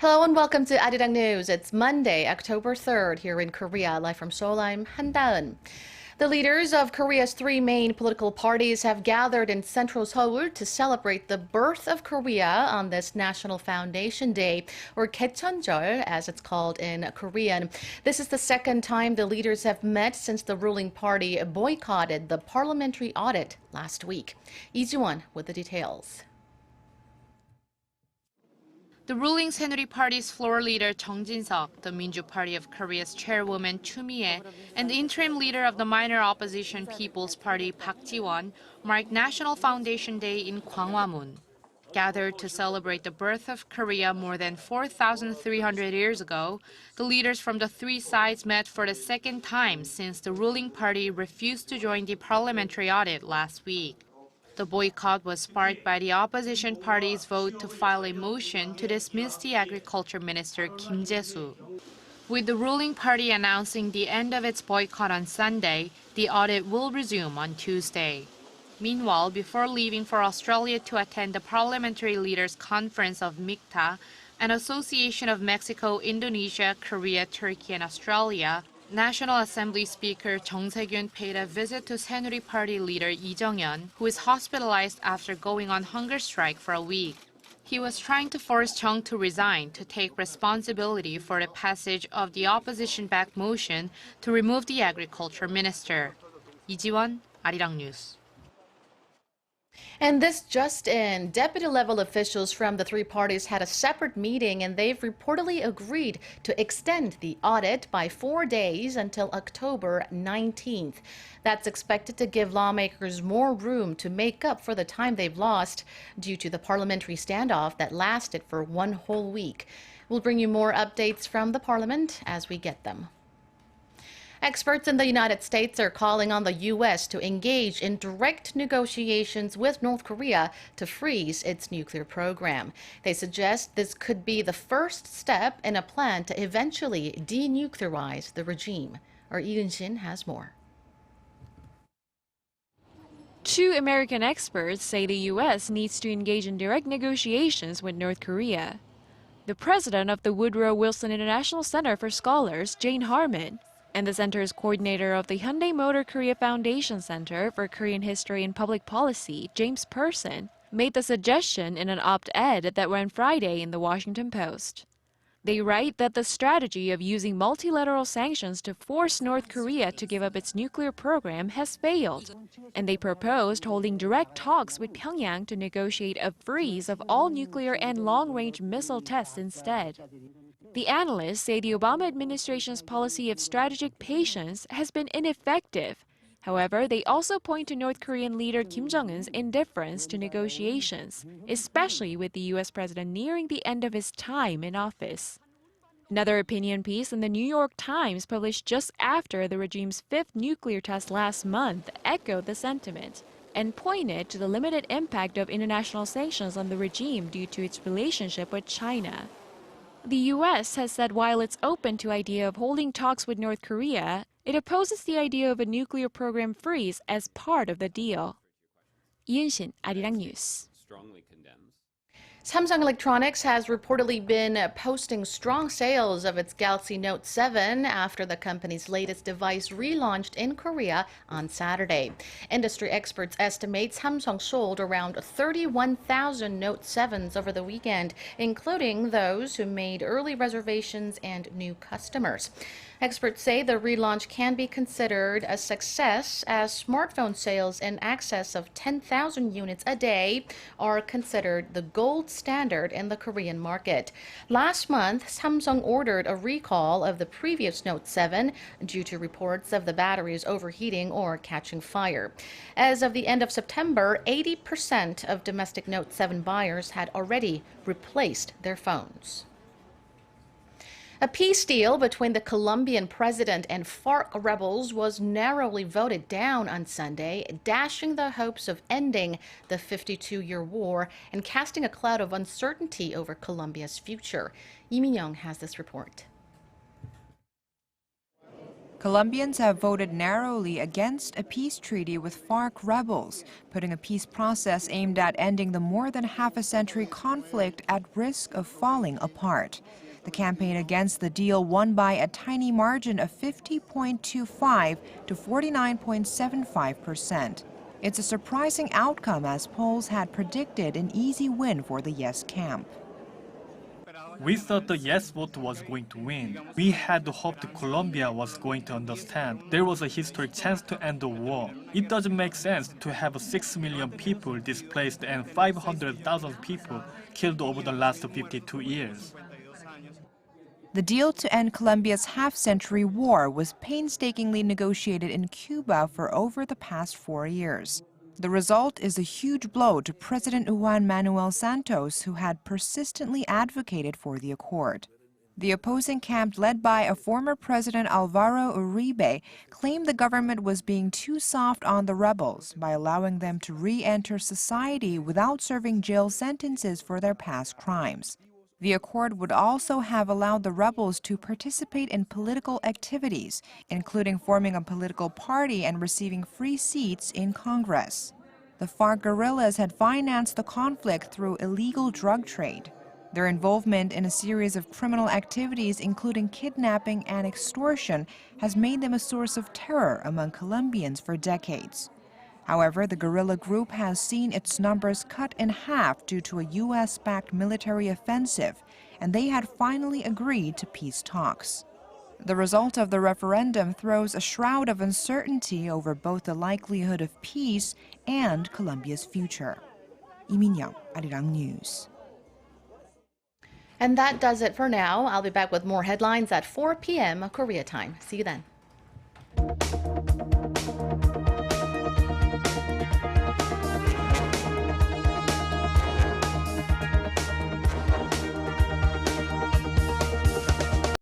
Hello and welcome to ARIRANG News. It's Monday, October 3rd here in Korea. Live from Seoul, I'm Han-daeun. The leaders of Korea's three main political parties have gathered in central Seoul to celebrate the birth of Korea on this National Foundation Day, or 개천절 as it's called in Korean. This is the second time the leaders have met since the ruling party boycotted the parliamentary audit last week. Lee Ji-won with the details. The ruling Saenuri Party's floor leader Chung Jin-seok, the Minju Party of Korea's chairwoman Choo Mi-ae, and the interim leader of the minor opposition People's Party Park Ji-won marked National Foundation Day in Gwanghwamun. Gathered to celebrate the birth of Korea more than 4,300 years ago, the leaders from the three sides met for the second time since the ruling party refused to join the parliamentary audit last week. The boycott was sparked by the opposition party's vote to file a motion to dismiss the agriculture minister Kim Jae-soo. With the ruling party announcing the end of its boycott on Sunday, the audit will resume on Tuesday. Meanwhile, before leaving for Australia to attend the Parliamentary Leaders Conference of MICTA, an association of Mexico, Indonesia, Korea, Turkey, and Australia, National Assembly Speaker Chung Se-kyun paid a visit to Saenuri Party leader Lee Jung-yeon, who is hospitalized after going on hunger strike for a week. He was trying to force Chung to resign to take responsibility for the passage of the opposition-backed motion to remove the agriculture minister. Lee Ji-won, ARIRANG News. And this just in, deputy-level officials from the three parties had a separate meeting and they've reportedly agreed to extend the audit by 4 days until October 19th. That's expected to give lawmakers more room to make up for the time they've lost due to the parliamentary standoff that lasted for one whole week. We'll bring you more updates from the parliament as we get them. Experts in the United States are calling on the U.S. to engage in direct negotiations with North Korea to freeze its nuclear program. They suggest this could be the first step in a plan to eventually denuclearize the regime. Our Lee Eun-shin has more. Two American experts say the U.S. needs to engage in direct negotiations with North Korea. The president of the Woodrow Wilson International Center for Scholars, Jane Harmon, and the center's coordinator of the Hyundai Motor Korea Foundation Center for Korean History and Public Policy, James Person, made the suggestion in an op-ed that ran Friday in the Washington Post. They write that the strategy of using multilateral sanctions to force North Korea to give up its nuclear program has failed, and they proposed holding direct talks with Pyongyang to negotiate a freeze of all nuclear and long-range missile tests instead. The analysts say the Obama administration's policy of strategic patience has been ineffective. However, they also point to North Korean leader Kim Jong-un's indifference to negotiations, especially with the U.S. president nearing the end of his time in office. Another opinion piece in the New York Times published just after the regime's fifth nuclear test last month echoed the sentiment and pointed to the limited impact of international sanctions on the regime due to its relationship with China. The U.S. has said while it's open to the idea of holding talks with North Korea, it opposes the idea of a nuclear program freeze as part of the deal. Lee Eun-shin, ARIRANG News. Samsung Electronics has reportedly been posting strong sales of its Galaxy Note 7 after the company's latest device relaunched in Korea on Saturday. Industry experts estimate Samsung sold around 31,000 Note 7s over the weekend, including those who made early reservations and new customers. Experts say the relaunch can be considered a success as smartphone sales in excess of 10,000 units a day are considered the gold standard in the Korean market. Last month, Samsung ordered a recall of the previous Note 7 due to reports of the batteries overheating or catching fire. As of the end of September, 80% of domestic Note 7 buyers had already replaced their phones. A peace deal between the Colombian president and FARC rebels was narrowly voted down on Sunday, dashing the hopes of ending the 52-year war and casting a cloud of uncertainty over Colombia's future. Lee Min-young has this report. Colombians have voted narrowly against a peace treaty with FARC rebels, putting a peace process aimed at ending the more than half-a-century conflict at risk of falling apart. The campaign against the deal won by a tiny margin of 50.25 to 49.75%. It's a surprising outcome, as polls had predicted an easy win for the yes camp. We thought the yes vote was going to win. We had hoped Colombia was going to understand there was a historic chance to end the war. It doesn't make sense to have 6 million people displaced and 500,000 people killed over the last 52 years. The deal to end Colombia's half-century war was painstakingly negotiated in Cuba for over the past 4 years. The result is a huge blow to President Juan Manuel Santos, who had persistently advocated for the accord. The opposing camp, led by a former President Alvaro Uribe, claimed the government was being too soft on the rebels by allowing them to re-enter society without serving jail sentences for their past crimes. The accord would also have allowed the rebels to participate in political activities, including forming a political party and receiving free seats in Congress. The FARC guerrillas had financed the conflict through illegal drug trade. Their involvement in a series of criminal activities, including kidnapping and extortion, has made them a source of terror among Colombians for decades. However, the guerrilla group has seen its numbers cut in half due to a U.S.-backed military offensive, and they had finally agreed to peace talks. The result of the referendum throws a shroud of uncertainty over both the likelihood of peace and Colombia's future. Lee Min-young, ARIRANG News. And that does it for now. I'll be back with more headlines at 4 p.m. Korea time. See you then.